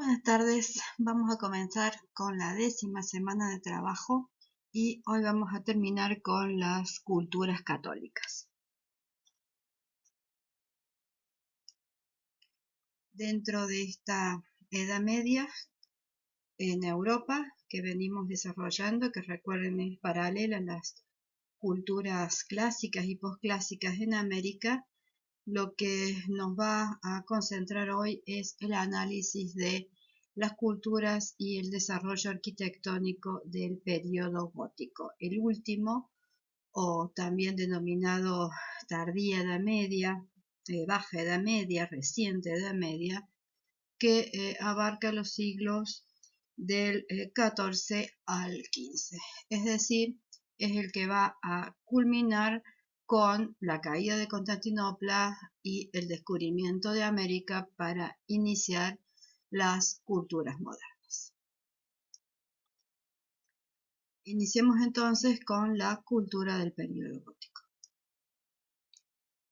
Buenas tardes, vamos a comenzar con la 10ª semana de trabajo y hoy vamos a terminar con las culturas católicas. Dentro de esta Edad Media en Europa que venimos desarrollando, que recuerden es paralela a las culturas clásicas y posclásicas en América, lo que nos va a concentrar hoy es el análisis de las culturas y el desarrollo arquitectónico del periodo gótico, el último, o también denominado tardía Edad Media, baja Edad Media, reciente Edad Media, que abarca los siglos del 14 al 15, es decir, es el que va a culminar con la caída de Constantinopla y el descubrimiento de América para iniciar las culturas modernas. Iniciemos entonces con la cultura del periodo gótico.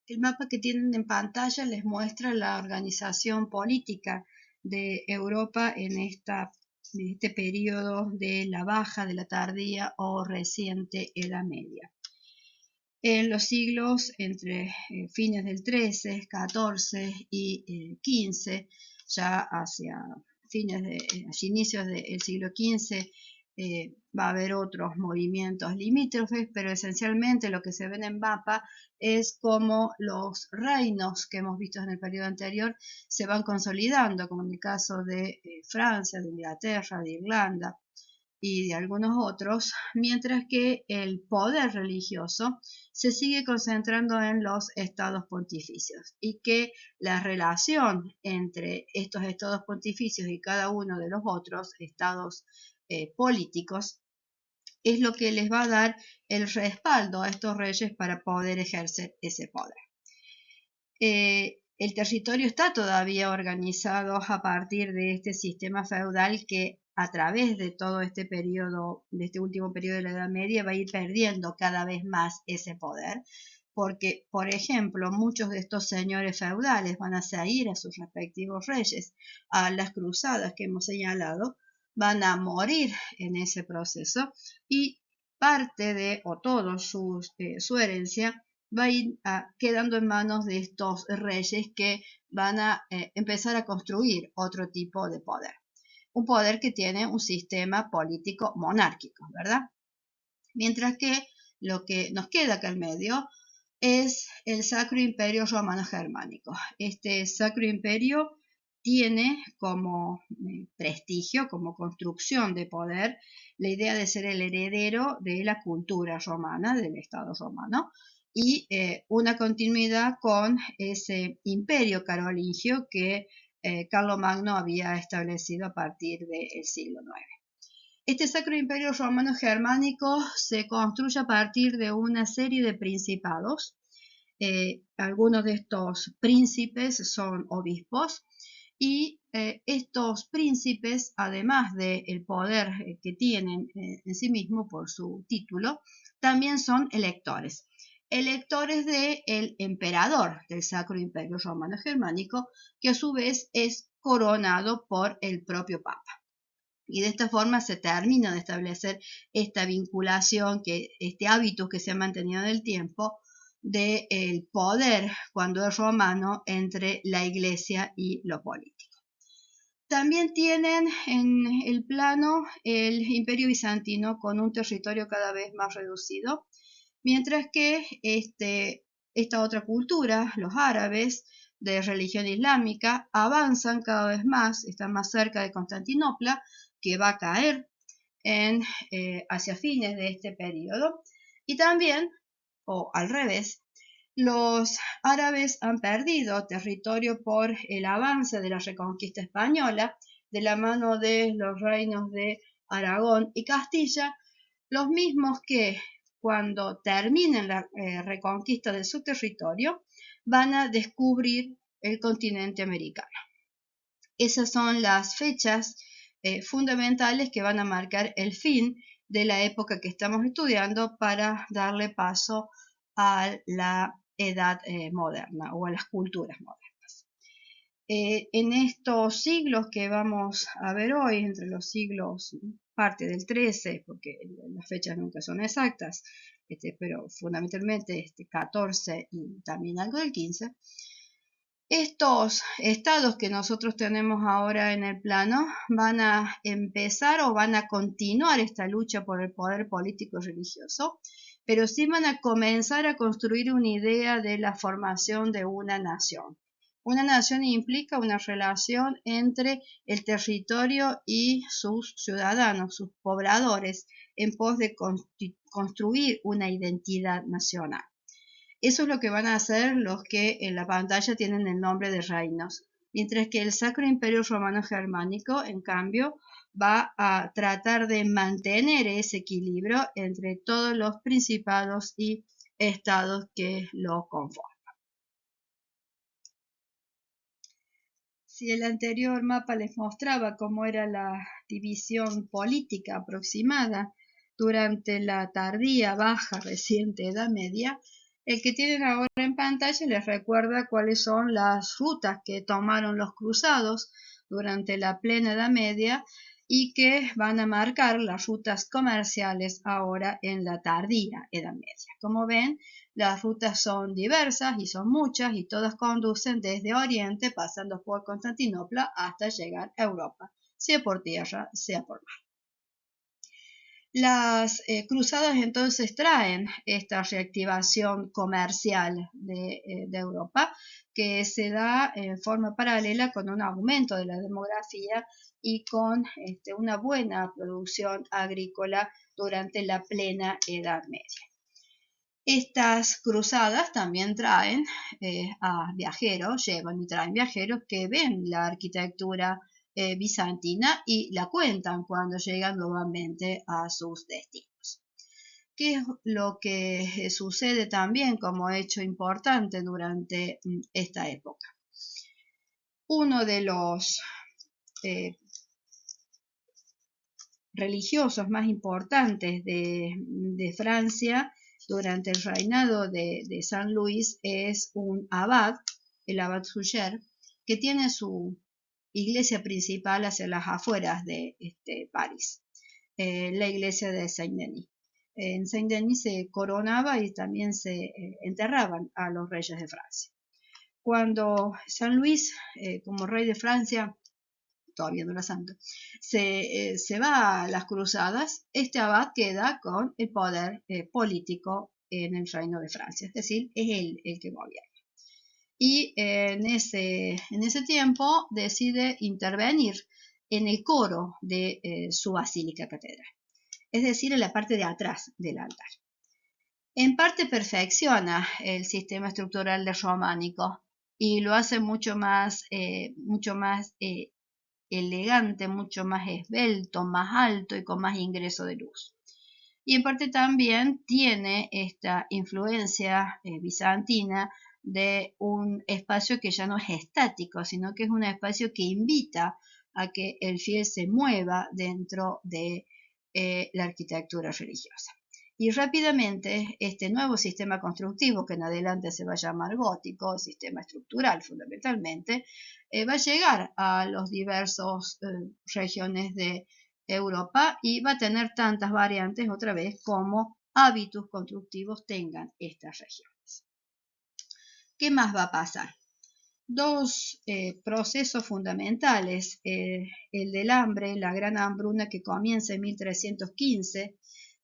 El mapa que tienen en pantalla les muestra la organización política de Europa en este periodo de la baja, de la tardía o reciente Edad Media. En los siglos entre fines del 13, 14 y 15, ya hacia inicios del siglo XV, va a haber otros movimientos limítrofes, pero esencialmente lo que se ve en el mapa es cómo los reinos que hemos visto en el periodo anterior se van consolidando, como en el caso de Francia, de Inglaterra, de Irlanda y de algunos otros, mientras que el poder religioso se sigue concentrando en los estados pontificios y que la relación entre estos estados pontificios y cada uno de los otros estados políticos es lo que les va a dar el respaldo a estos reyes para poder ejercer ese poder. El territorio está todavía organizado a partir de este sistema feudal que a través de todo este periodo, de este último periodo de la Edad Media, va a ir perdiendo cada vez más ese poder, porque, por ejemplo, muchos de estos señores feudales van a seguir a sus respectivos reyes, a las cruzadas que hemos señalado, van a morir en ese proceso y parte de, o todo su herencia, va a ir quedando en manos de estos reyes que van a empezar a construir otro tipo de poder. Un poder que tiene un sistema político monárquico, ¿verdad? Mientras que lo que nos queda acá al medio es el Sacro Imperio Romano Germánico. Este Sacro Imperio tiene como prestigio, como construcción de poder, la idea de ser el heredero de la cultura romana, del Estado romano, y una continuidad con ese imperio carolingio que Carlomagno había establecido a partir del siglo IX. Este Sacro Imperio Romano Germánico se construye a partir de una serie de principados. Algunos de estos príncipes son obispos y estos príncipes, además del poder que tienen en sí mismos por su título, también son electores. Electores del emperador del Sacro Imperio Romano Germánico, que a su vez es coronado por el propio Papa. Y de esta forma se termina de establecer esta vinculación, este hábito que se ha mantenido en el tiempo del poder, cuando es romano, entre la iglesia y lo político. También tienen en el plano el Imperio Bizantino con un territorio cada vez más reducido, mientras que esta otra cultura, los árabes de religión islámica, avanzan cada vez más, están más cerca de Constantinopla, que va a caer hacia fines de este periodo, y también, o al revés, los árabes han perdido territorio por el avance de la reconquista española, de la mano de los reinos de Aragón y Castilla, los mismos que cuando terminen la reconquista de su territorio van a descubrir el continente americano. Esas son las fechas fundamentales que van a marcar el fin de la época que estamos estudiando para darle paso a la edad moderna o a las culturas modernas. En estos siglos que vamos a ver hoy, entre los siglos, parte del 13, porque las fechas nunca son exactas, pero fundamentalmente 14 y también algo del 15, estos estados que nosotros tenemos ahora en el plano van a empezar o van a continuar esta lucha por el poder político y religioso, pero sí van a comenzar a construir una idea de la formación de una nación. Una nación implica una relación entre el territorio y sus ciudadanos, sus pobladores, en pos de construir una identidad nacional. Eso es lo que van a hacer los que en la pantalla tienen el nombre de reinos, mientras que el Sacro Imperio Romano Germánico, en cambio, va a tratar de mantener ese equilibrio entre todos los principados y estados que lo conforman. Si el anterior mapa les mostraba cómo era la división política aproximada durante la tardía, baja, reciente Edad Media, el que tienen ahora en pantalla les recuerda cuáles son las rutas que tomaron los cruzados durante la plena Edad Media y que van a marcar las rutas comerciales ahora en la tardía Edad Media. Como ven, las rutas son diversas y son muchas y todas conducen desde Oriente, pasando por Constantinopla, hasta llegar a Europa, sea por tierra, sea por mar. Las cruzadas entonces traen esta reactivación comercial de Europa, que se da en forma paralela con un aumento de la demografía y con una buena producción agrícola durante la plena Edad Media. Estas cruzadas también traen a viajeros, llevan y traen viajeros que ven la arquitectura bizantina y la cuentan cuando llegan nuevamente a sus destinos. ¿Qué es lo que sucede también como hecho importante durante esta época? Uno de los religiosos más importantes de Francia durante el reinado de San Luis es un abad, el abad Suger, que tiene su iglesia principal hacia las afueras de París, la iglesia de Saint-Denis. En Saint-Denis se coronaba y también se enterraban a los reyes de Francia. Cuando San Luis, como rey de Francia, todavía no era santo, se va a las cruzadas, este abad queda con el poder político en el reino de Francia, es decir, es él el que gobierna. Y en ese tiempo decide intervenir en el coro de su basílica catedral, es decir, en la parte de atrás del altar. En parte perfecciona el sistema estructural del románico y lo hace mucho más elegante, mucho más esbelto, más alto y con más ingreso de luz. Y en parte también tiene esta influencia bizantina de un espacio que ya no es estático, sino que es un espacio que invita a que el fiel se mueva dentro de la arquitectura religiosa. Y rápidamente este nuevo sistema constructivo, que en adelante se va a llamar gótico, sistema estructural fundamentalmente, va a llegar a los diversos regiones de Europa y va a tener tantas variantes otra vez como hábitos constructivos tengan estas regiones. ¿Qué más va a pasar? Dos procesos fundamentales, el del hambre, la gran hambruna que comienza en 1315,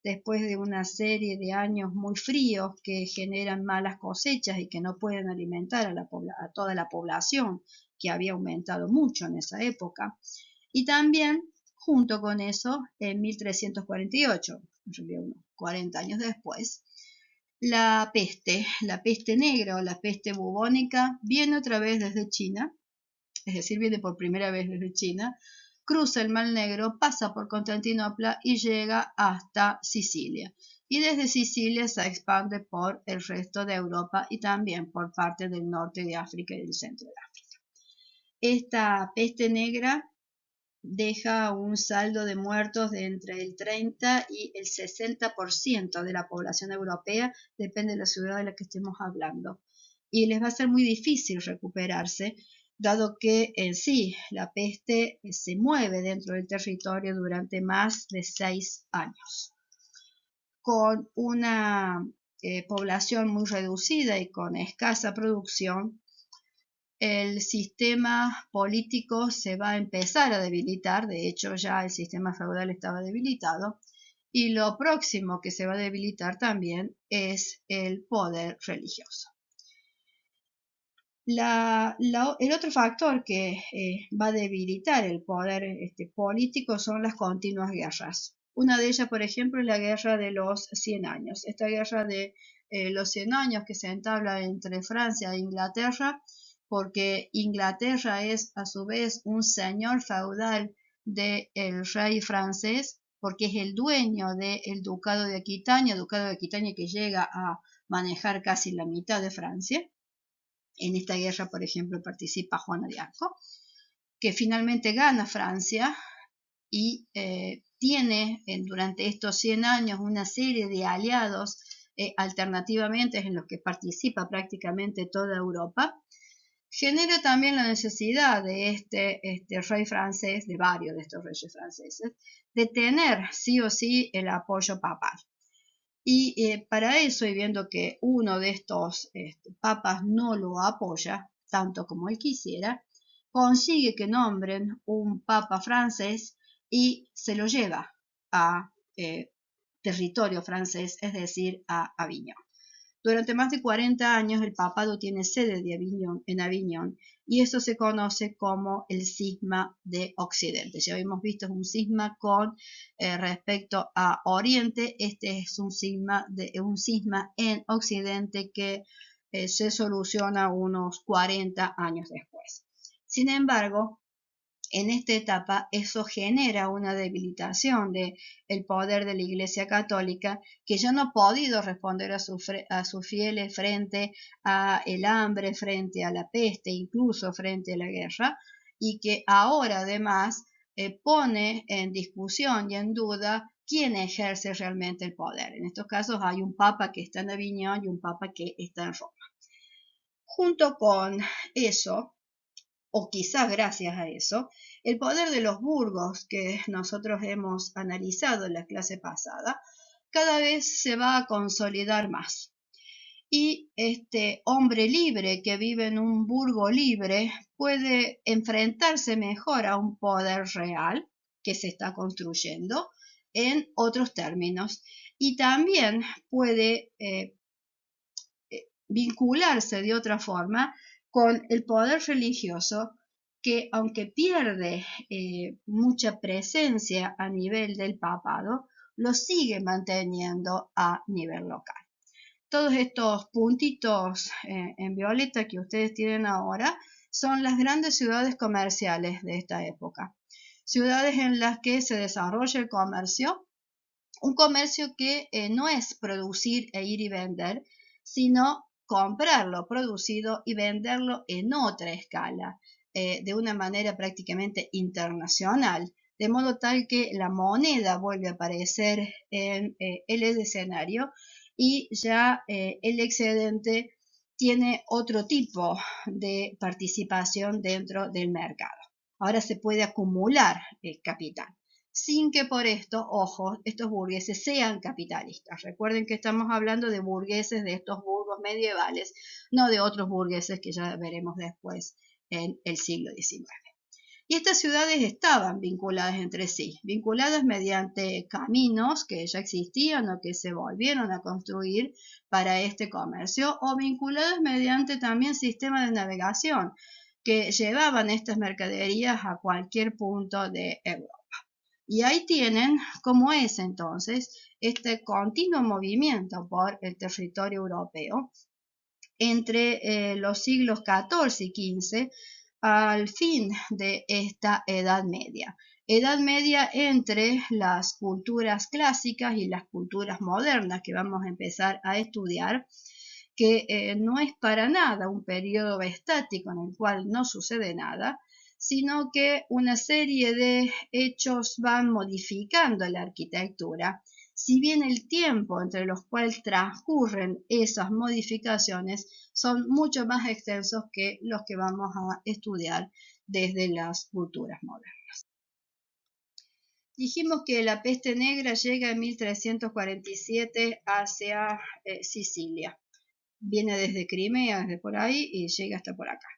después de una serie de años muy fríos que generan malas cosechas y que no pueden alimentar a toda la población, que había aumentado mucho en esa época, y también junto con eso, en 1348, en realidad unos 40 años después, la peste negra o la peste bubónica viene otra vez desde China, es decir, viene por primera vez desde China, cruza el Mar Negro, pasa por Constantinopla y llega hasta Sicilia. Y desde Sicilia se expande por el resto de Europa y también por parte del norte de África y del centro de África. Esta peste negra deja un saldo de muertos de entre el 30 y el 60% de la población europea, depende de la ciudad de la que estemos hablando. Y les va a ser muy difícil recuperarse dado que en sí la peste se mueve dentro del territorio durante más de 6 años. Con una población muy reducida y con escasa producción, el sistema político se va a empezar a debilitar. De hecho, ya el sistema feudal estaba debilitado, y lo próximo que se va a debilitar también es el poder religioso. El otro factor que va a debilitar el poder político son las continuas guerras. Una de ellas, por ejemplo, es la guerra de los 100 años. Esta guerra de los 100 años que se entabla entre Francia e Inglaterra, porque Inglaterra es a su vez un señor feudal del rey francés, porque es el dueño del ducado de Aquitania que llega a manejar casi la mitad de Francia. En esta guerra, por ejemplo, participa Juana de Arco, que finalmente gana Francia y tiene durante estos 100 años una serie de aliados alternativamente en los que participa prácticamente toda Europa. Genera también la necesidad de este rey francés, de varios de estos reyes franceses, de tener sí o sí el apoyo papal. Y para eso, y viendo que uno de estos papas no lo apoya tanto como él quisiera, consigue que nombren un papa francés y se lo lleva a territorio francés, es decir, a Aviñón. Durante más de 40 años el papado tiene sede en Aviñón, y eso se conoce como el cisma de Occidente. Ya habíamos visto, es un cisma con respecto a Oriente. Este es un cisma en Occidente que se soluciona unos 40 años después. Sin embargo, en esta etapa eso genera una debilitación del poder de la Iglesia Católica, que ya no ha podido responder a sus fieles frente al hambre, frente a la peste, incluso frente a la guerra, y que ahora además pone en discusión y en duda quién ejerce realmente el poder. En estos casos hay un papa que está en Aviñón y un papa que está en Roma. Junto con eso, o quizás gracias a eso, el poder de los burgos que nosotros hemos analizado en la clase pasada, cada vez se va a consolidar más. Y este hombre libre que vive en un burgo libre puede enfrentarse mejor a un poder real que se está construyendo en otros términos, y también puede vincularse de otra forma con el poder religioso, que aunque pierde mucha presencia a nivel del papado, lo sigue manteniendo a nivel local. Todos estos puntitos en violeta que ustedes tienen ahora son las grandes ciudades comerciales de esta época. Ciudades en las que se desarrolla el comercio, un comercio que no es producir e ir y vender, sino comprar lo producido y venderlo en otra escala, de una manera prácticamente internacional, de modo tal que la moneda vuelve a aparecer en el escenario, y ya el excedente tiene otro tipo de participación dentro del mercado. Ahora se puede acumular capital, sin que por esto, ojo, estos burgueses sean capitalistas. Recuerden que estamos hablando de burgueses de estos burgos medievales, no de otros burgueses que ya veremos después en el siglo XIX. Y estas ciudades estaban vinculadas entre sí, vinculadas mediante caminos que ya existían o que se volvieron a construir para este comercio, o vinculadas mediante también sistemas de navegación que llevaban estas mercaderías a cualquier punto de Europa. Y ahí tienen cómo es entonces este continuo movimiento por el territorio europeo entre los siglos XIV y XV, al fin de esta Edad Media. Edad Media entre las culturas clásicas y las culturas modernas que vamos a empezar a estudiar, que no es para nada un periodo estático en el cual no sucede nada, sino que una serie de hechos van modificando la arquitectura, si bien el tiempo entre los cuales transcurren esas modificaciones son mucho más extensos que los que vamos a estudiar desde las culturas modernas. Dijimos que la peste negra llega en 1347 hacia Sicilia. Viene desde Crimea, desde por ahí, y llega hasta por acá.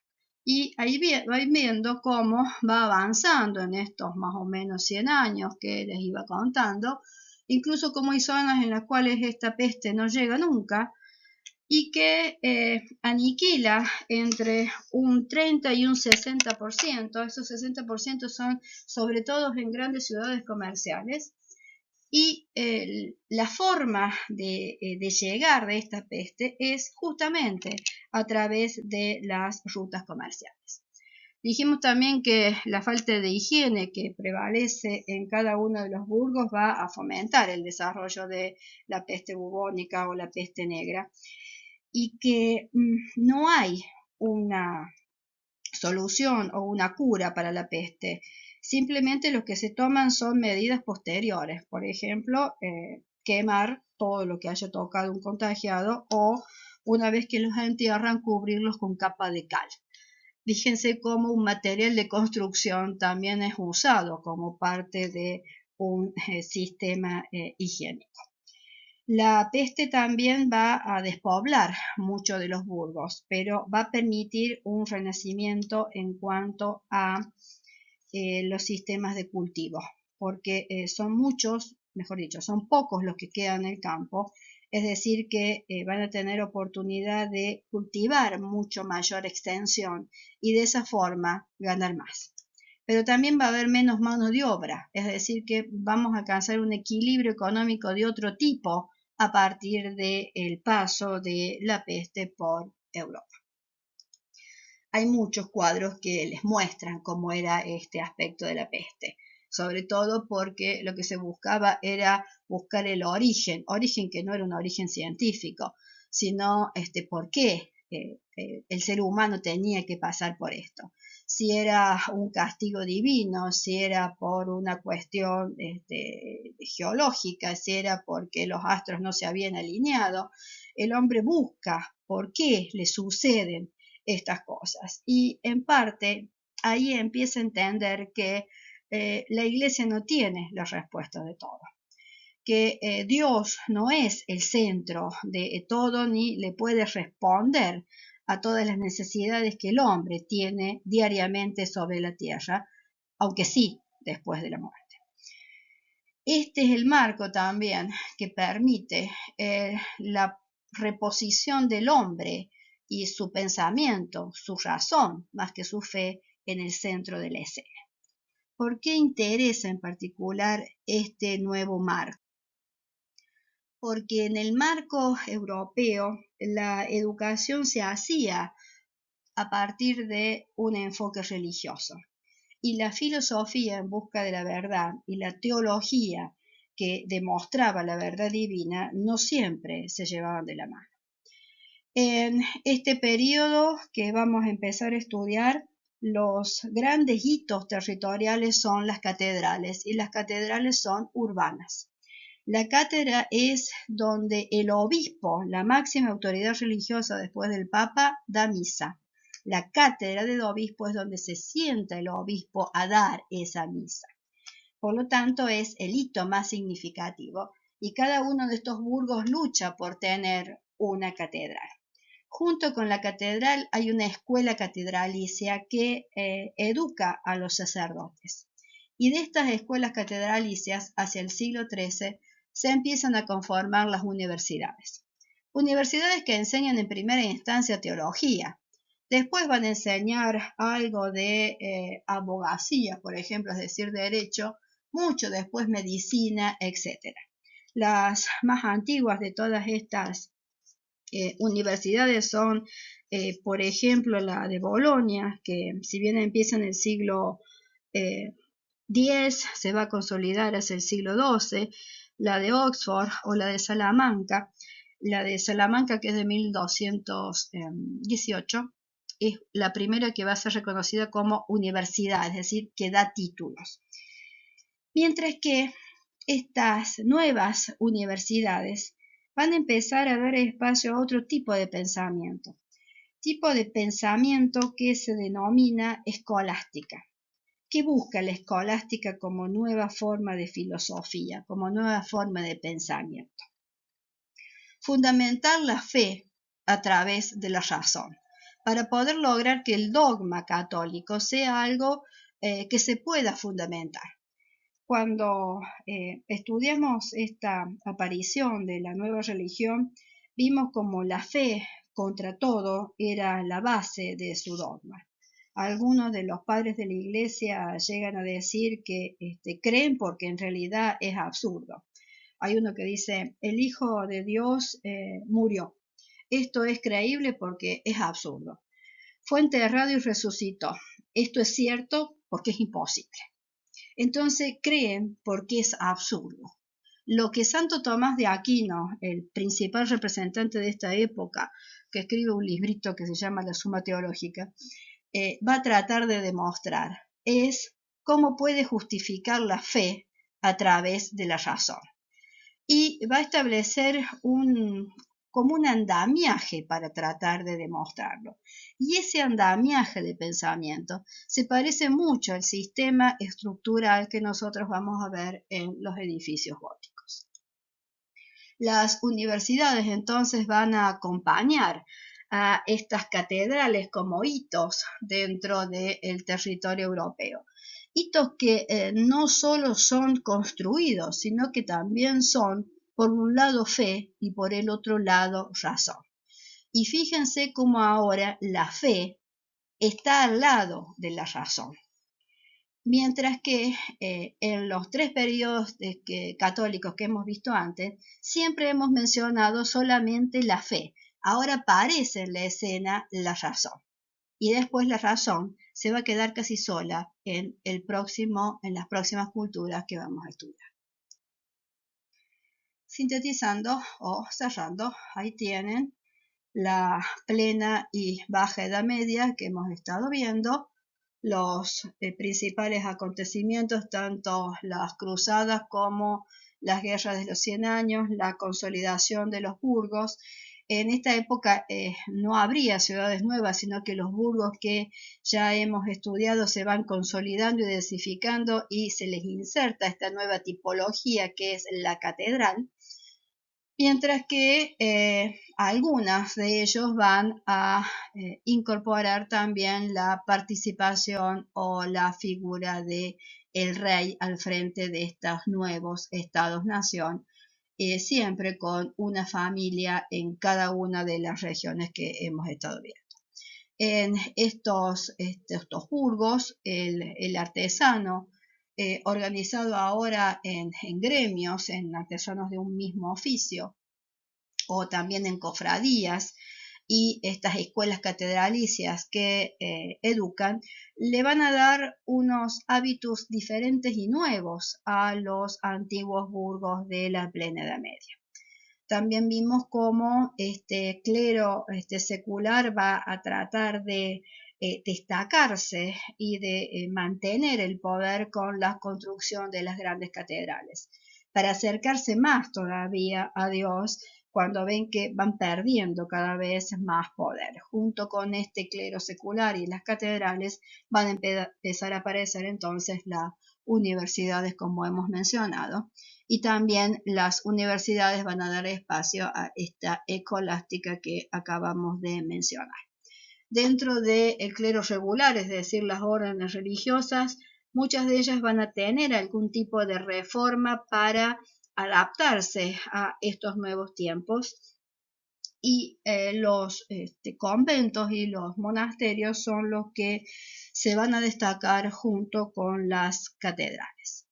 Y ahí vais viendo cómo va avanzando en estos más o menos 100 años que les iba contando, incluso como hay zonas en las cuales esta peste no llega nunca y que aniquila entre un 30 y un 60%. Esos 60% son sobre todo en grandes ciudades comerciales. Y la forma de llegar de esta peste es justamente a través de las rutas comerciales. Dijimos también que la falta de higiene que prevalece en cada uno de los burgos va a fomentar el desarrollo de la peste bubónica o la peste negra y que no hay una solución o una cura para la peste. Simplemente lo que se toman son medidas posteriores, por ejemplo, quemar todo lo que haya tocado un contagiado o una vez que los entierran cubrirlos con capa de cal. Fíjense cómo un material de construcción también es usado como parte de un sistema higiénico. La peste también va a despoblar muchos de los burgos, pero va a permitir un renacimiento en cuanto a los sistemas de cultivo, porque son muchos, mejor dicho, son pocos los que quedan en el campo, es decir, que van a tener oportunidad de cultivar mucho mayor extensión y de esa forma ganar más. Pero también va a haber menos mano de obra, es decir, que vamos a alcanzar un equilibrio económico de otro tipo a partir del paso de la peste por Europa. Hay muchos cuadros que les muestran cómo era este aspecto de la peste, sobre todo porque lo que se buscaba era buscar el origen que no era un origen científico, sino por qué el ser humano tenía que pasar por esto. Si era un castigo divino, si era por una cuestión geológica, si era porque los astros no se habían alineado, el hombre busca por qué le suceden estas cosas. Y en parte ahí empieza a entender que la iglesia no tiene la respuesta de todo, que Dios no es el centro de todo ni le puede responder a todas las necesidades que el hombre tiene diariamente sobre la tierra, aunque sí después de la muerte. Este es el marco también que permite la reposición del hombre y su pensamiento, su razón, más que su fe, en el centro de la escena. ¿Por qué interesa en particular este nuevo marco? Porque en el marco europeo la educación se hacía a partir de un enfoque religioso y la filosofía en busca de la verdad y la teología que demostraba la verdad divina no siempre se llevaban de la mano. En este periodo que vamos a empezar a estudiar, los grandes hitos territoriales son las catedrales y las catedrales son urbanas. La cátedra es donde el obispo, la máxima autoridad religiosa después del Papa, da misa. La cátedra del obispo es donde se sienta el obispo a dar esa misa. Por lo tanto, es el hito más significativo y cada uno de estos burgos lucha por tener una catedral. Junto con la catedral hay una escuela catedralicia que educa a los sacerdotes. Y de estas escuelas catedralicias, hacia el siglo XIII, se empiezan a conformar las universidades. Universidades que enseñan en primera instancia teología. Después van a enseñar algo de abogacía, por ejemplo, es decir, derecho, mucho después medicina, etc. Las más antiguas de todas estas universidades son, por ejemplo, la de Bolonia, que si bien empieza en el siglo X, se va a consolidar hacia el siglo XII, la de Oxford o la de Salamanca. La de Salamanca, que es de 1218, es la primera que va a ser reconocida como universidad, es decir, que da títulos. Mientras que estas nuevas universidades van a empezar a dar espacio a otro tipo de pensamiento que se denomina escolástica. ¿Qué busca la escolástica como nueva forma de filosofía, como nueva forma de pensamiento? Fundamentar la fe a través de la razón, para poder lograr que el dogma católico sea algo que se pueda fundamentar. Cuando estudiamos esta aparición de la nueva religión, vimos como la fe contra todo era la base de su dogma. Algunos de los padres de la iglesia llegan a decir que creen porque en realidad es absurdo. Hay uno que dice, el Hijo de Dios murió. Esto es creíble porque es absurdo. Fue enterrado y resucitó. Esto es cierto porque es imposible. Entonces creen porque es absurdo. Lo que Santo Tomás de Aquino, el principal representante de esta época, que escribe un librito que se llama La Suma Teológica, va a tratar de demostrar es cómo puede justificar la fe a través de la razón. Y va a establecer como un andamiaje para tratar de demostrarlo. Y ese andamiaje de pensamiento se parece mucho al sistema estructural que nosotros vamos a ver en los edificios góticos. Las universidades entonces van a acompañar a estas catedrales como hitos dentro del territorio europeo. Hitos que no solo son construidos, sino que también son, por un lado, fe y por el otro lado, razón. Y fíjense cómo ahora la fe está al lado de la razón. Mientras que en los tres periodos católicos que hemos visto antes, siempre hemos mencionado solamente la fe. Ahora aparece en la escena la razón. Y después la razón se va a quedar casi sola en las próximas culturas que vamos a estudiar. Sintetizando o cerrando, ahí tienen la plena y baja Edad Media que hemos estado viendo, los principales acontecimientos, tanto las cruzadas como las guerras de los 100 años, la consolidación de los burgos. En esta época no habría ciudades nuevas, sino que los burgos que ya hemos estudiado se van consolidando y densificando y se les inserta esta nueva tipología que es la catedral, mientras que algunos de ellos van a incorporar también la participación o la figura de el rey al frente de estos nuevos estados-nación, siempre con una familia en cada una de las regiones que hemos estado viendo. En estos burgos, el artesano, organizado ahora en gremios, en artesanos de un mismo oficio, o también en cofradías, y estas escuelas catedralicias que educan, le van a dar unos hábitos diferentes y nuevos a los antiguos burgos de la plena Edad Media. También vimos cómo este clero secular va a tratar de destacarse y de mantener el poder con la construcción de las grandes catedrales, para acercarse más todavía a Dios cuando ven que van perdiendo cada vez más poder. Junto con este clero secular y las catedrales van a empezar a aparecer entonces las universidades, como hemos mencionado, y también las universidades van a dar espacio a esta escolástica que acabamos de mencionar. Dentro del clero regular, es decir, las órdenes religiosas, muchas de ellas van a tener algún tipo de reforma para adaptarse a estos nuevos tiempos, y los conventos y los monasterios son los que se van a destacar junto con las catedrales.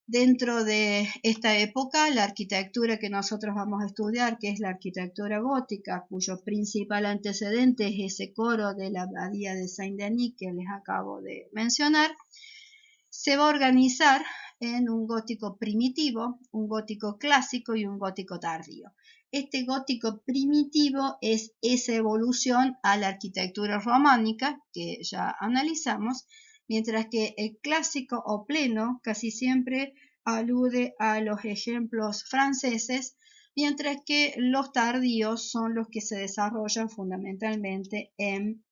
Dentro de esta época, la arquitectura que nosotros vamos a estudiar, que es la arquitectura gótica, cuyo principal antecedente es ese coro de la abadía de Saint-Denis que les acabo de mencionar, se va a organizar en un gótico primitivo, un gótico clásico y un gótico tardío. Este gótico primitivo es esa evolución a la arquitectura románica que ya analizamos, mientras que el clásico o pleno casi siempre alude a los ejemplos franceses, mientras que los tardíos son los que se desarrollan fundamentalmente en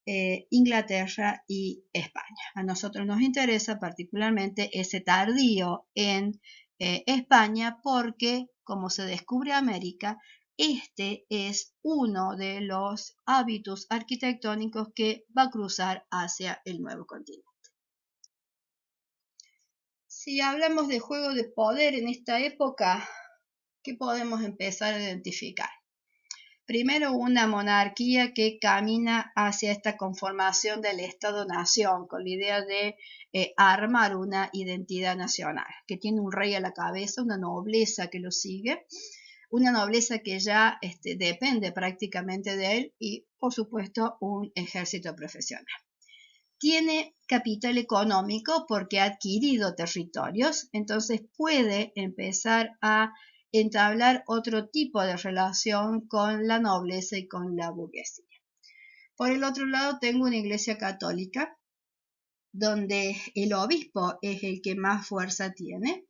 Inglaterra y España. A nosotros nos interesa particularmente ese tardío en España porque, como se descubre América, este es uno de los hábitos arquitectónicos que va a cruzar hacia el nuevo continente. Si hablamos de juego de poder en esta época, ¿qué podemos empezar a identificar? Primero, una monarquía que camina hacia esta conformación del Estado-nación, con la idea de armar una identidad nacional, que tiene un rey a la cabeza, una nobleza que lo sigue, una nobleza que ya depende prácticamente de él y, por supuesto, un ejército profesional. Tiene capital económico porque ha adquirido territorios, entonces puede empezar a entablar otro tipo de relación con la nobleza y con la burguesía. Por el otro lado, tengo una iglesia católica donde el obispo es el que más fuerza tiene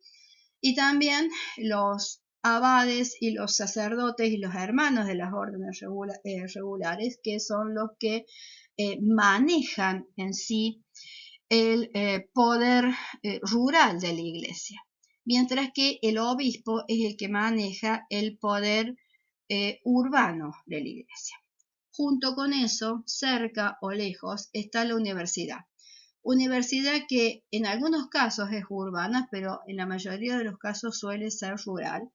y también los abades y los sacerdotes y los hermanos de las órdenes regulares, que son los que manejan en sí el poder rural de la iglesia, mientras que el obispo es el que maneja el poder urbano de la iglesia. Junto con eso, cerca o lejos, está la universidad. Universidad que en algunos casos es urbana, pero en la mayoría de los casos suele ser rural,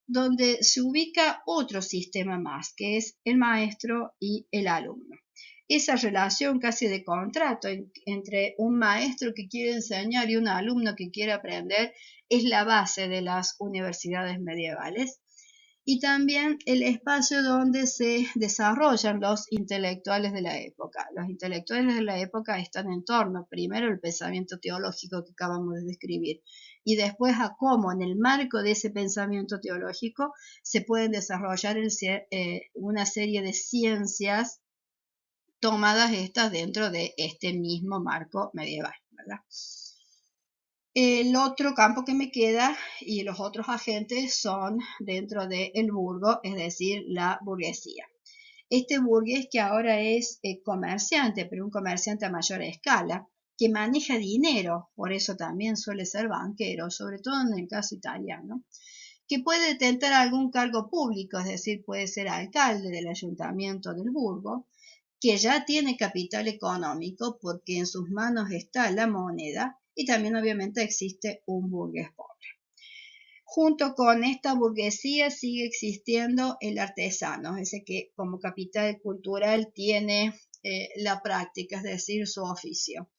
donde se ubica otro sistema más, que es el maestro y el alumno. Esa relación casi de contrato entre un maestro que quiere enseñar y un alumno que quiere aprender es la base de las universidades medievales y también el espacio donde se desarrollan los intelectuales de la época. Los intelectuales de la época están en torno, primero, al pensamiento teológico que acabamos de describir, y después a cómo en el marco de ese pensamiento teológico se pueden desarrollar una serie de ciencias tomadas estas dentro de este mismo marco medieval, ¿verdad? El otro campo que me queda y los otros agentes son dentro del burgo, es decir, la burguesía. Este burgués que ahora es comerciante, pero un comerciante a mayor escala, que maneja dinero, por eso también suele ser banquero, sobre todo en el caso italiano, que puede detentar algún cargo público, es decir, puede ser alcalde del ayuntamiento del burgo, que ya tiene capital económico porque en sus manos está la moneda y también obviamente existe un burgués pobre. Junto con esta burguesía sigue existiendo el artesano, ese que como capital cultural tiene la práctica, es decir, su oficio.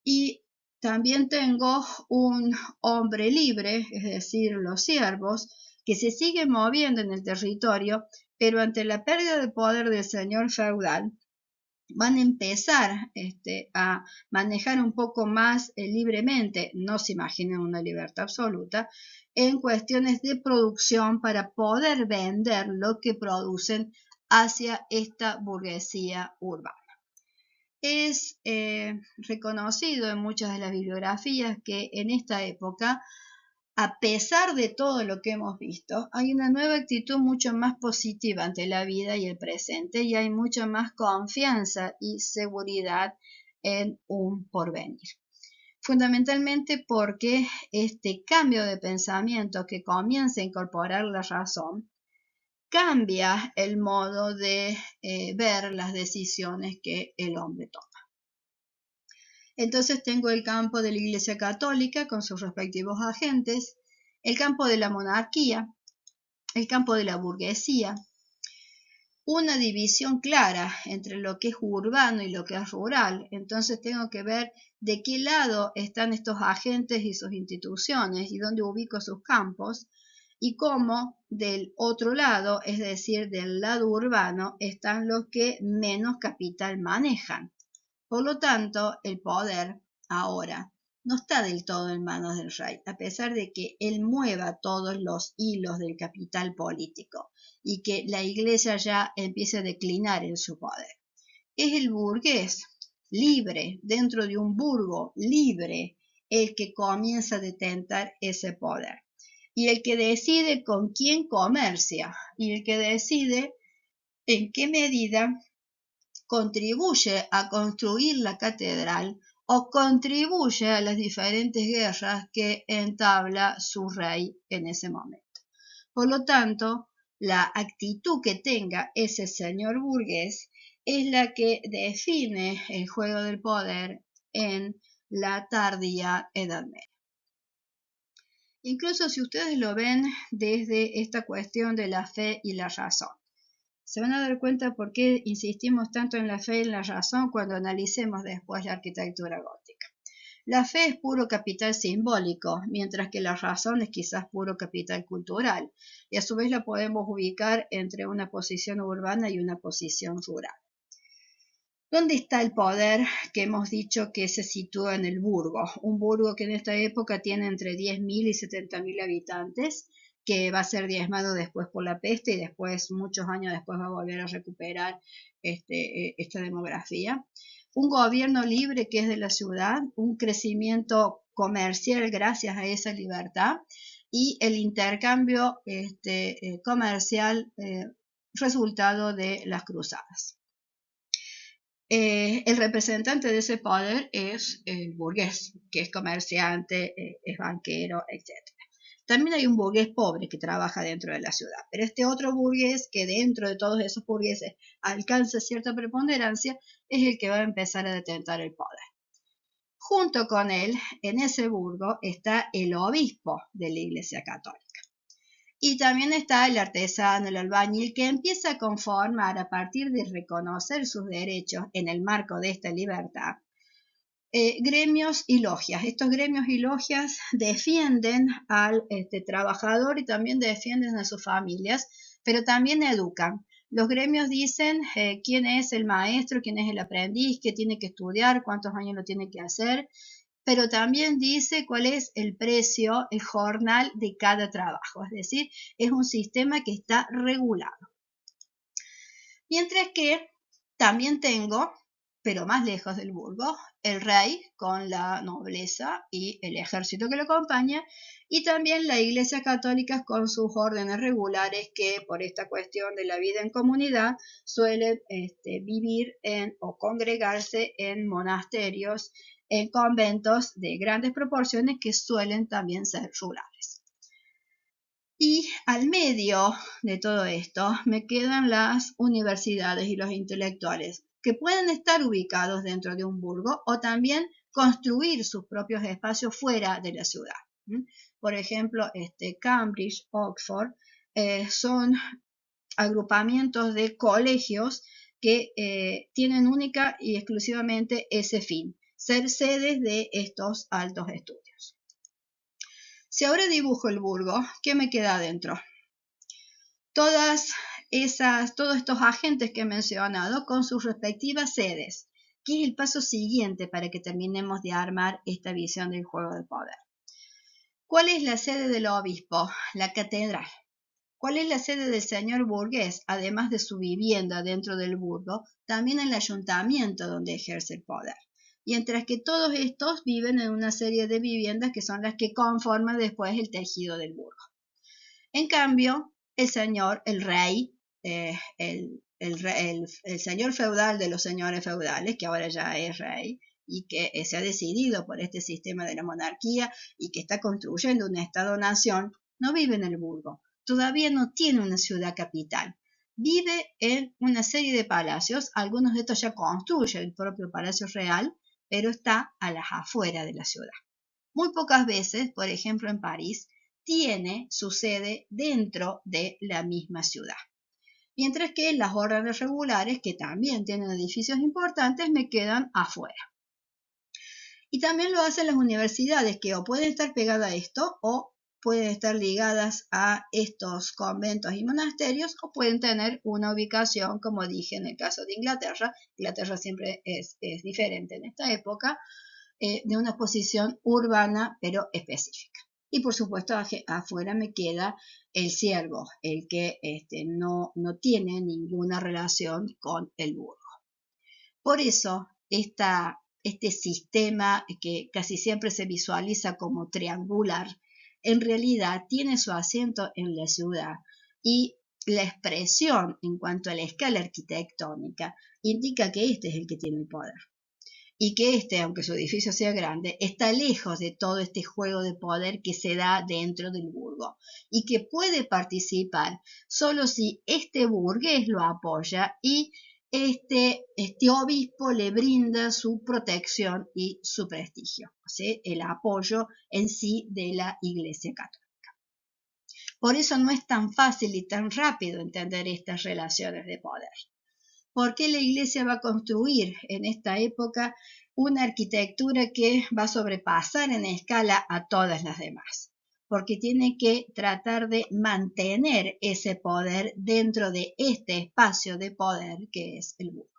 Y también tengo un hombre libre, es decir, los siervos, que se siguen moviendo en el territorio, pero ante la pérdida de poder del señor feudal, van a empezar a manejar un poco más libremente, no se imaginen una libertad absoluta, en cuestiones de producción para poder vender lo que producen hacia esta burguesía urbana. Es reconocido en muchas de las bibliografías que en esta época, a pesar de todo lo que hemos visto, hay una nueva actitud mucho más positiva ante la vida y el presente y hay mucha más confianza y seguridad en un porvenir. Fundamentalmente porque este cambio de pensamiento que comienza a incorporar la razón cambia el modo de ver las decisiones que el hombre toma. Entonces tengo el campo de la Iglesia Católica con sus respectivos agentes, el campo de la monarquía, el campo de la burguesía, una división clara entre lo que es urbano y lo que es rural. Entonces tengo que ver de qué lado están estos agentes y sus instituciones y dónde ubico sus campos y cómo del otro lado, es decir, del lado urbano, están los que menos capital manejan. Por lo tanto, el poder ahora no está del todo en manos del rey, a pesar de que él mueva todos los hilos del capital político y que la iglesia ya empiece a declinar en su poder. Es el burgués libre dentro de un burgo libre el que comienza a detentar ese poder. Y el que decide con quién comercia, y el que decide en qué medida contribuye a construir la catedral o contribuye a las diferentes guerras que entabla su rey en ese momento. Por lo tanto, la actitud que tenga ese señor burgués es la que define el juego del poder en la tardía Edad Media. Incluso si ustedes lo ven desde esta cuestión de la fe y la razón, se van a dar cuenta por qué insistimos tanto en la fe y en la razón cuando analicemos después la arquitectura gótica. La fe es puro capital simbólico, mientras que la razón es quizás puro capital cultural, y a su vez la podemos ubicar entre una posición urbana y una posición rural. ¿Dónde está el poder que hemos dicho que se sitúa en el burgo? Un burgo que en esta época tiene entre 10.000 y 70.000 habitantes, que va a ser diezmado después por la peste y después, muchos años después, va a volver a recuperar esta demografía. Un gobierno libre que es de la ciudad, un crecimiento comercial gracias a esa libertad y el intercambio comercial resultado de las cruzadas. El representante de ese poder es el burgués, que es comerciante, es banquero, etc. También hay un burgués pobre que trabaja dentro de la ciudad, pero este otro burgués que dentro de todos esos burgueses alcanza cierta preponderancia es el que va a empezar a detentar el poder. Junto con él, en ese burgo, está el obispo de la Iglesia Católica. Y también está el artesano, el albañil, que empieza a conformar a partir de reconocer sus derechos en el marco de esta libertad, gremios y logias. Estos gremios y logias defienden al trabajador y también defienden a sus familias, pero también educan. Los gremios dicen quién es el maestro, quién es el aprendiz, qué tiene que estudiar, cuántos años lo tiene que hacer, pero también dice cuál es el precio, el jornal de cada trabajo. Es decir, es un sistema que está regulado. Mientras que también tengo, pero más lejos del burgo, el rey con la nobleza y el ejército que lo acompaña, y también la Iglesia Católica con sus órdenes regulares que por esta cuestión de la vida en comunidad suelen vivir o congregarse en monasterios, en conventos de grandes proporciones que suelen también ser rurales. Y al medio de todo esto me quedan las universidades y los intelectuales, que pueden estar ubicados dentro de un burgo o también construir sus propios espacios fuera de la ciudad. Por ejemplo, Cambridge, Oxford, son agrupamientos de colegios que tienen única y exclusivamente ese fin, ser sedes de estos altos estudios. Si ahora dibujo el burgo, ¿qué me queda adentro? Todos estos agentes que he mencionado con sus respectivas sedes, que es el paso siguiente para que terminemos de armar esta visión del juego de poder. ¿Cuál es la sede del obispo? La catedral. ¿Cuál es la sede del señor burgués? Además de su vivienda dentro del burgo, también el ayuntamiento donde ejerce el poder. Mientras que todos estos viven en una serie de viviendas que son las que conforman después el tejido del burgo. En cambio, el señor, el rey, el señor feudal de los señores feudales, que ahora ya es rey, y que se ha decidido por este sistema de la monarquía y que está construyendo un estado-nación, no vive en el burgo. Todavía no tiene una ciudad capital. Vive en una serie de palacios, algunos de estos ya construye el propio Palacio Real, pero está a las afueras de la ciudad. Muy pocas veces, por ejemplo en París, tiene su sede dentro de la misma ciudad. Mientras que las órdenes regulares, que también tienen edificios importantes, me quedan afuera. Y también lo hacen las universidades, que o pueden estar pegadas a esto o pueden estar ligadas a estos conventos y monasterios o pueden tener una ubicación, como dije en el caso de Inglaterra. Inglaterra siempre es diferente en esta época, de una posición urbana pero específica. Y por supuesto afuera me queda el siervo, el que no tiene ninguna relación con el burgo. Por eso esta este sistema que casi siempre se visualiza como triangular, en realidad tiene su asiento en la ciudad y la expresión en cuanto a la escala arquitectónica indica que este es el que tiene el poder y que este, aunque su edificio sea grande, está lejos de todo este juego de poder que se da dentro del burgo y que puede participar solo si este burgués lo apoya y este obispo le brinda su protección y su prestigio, o sea, el apoyo en sí de la Iglesia Católica. Por eso no es tan fácil y tan rápido entender estas relaciones de poder. ¿Por qué la Iglesia va a construir en esta época una arquitectura que va a sobrepasar en escala a todas las demás? Porque tiene que tratar de mantener ese poder dentro de este espacio de poder que es el burgo.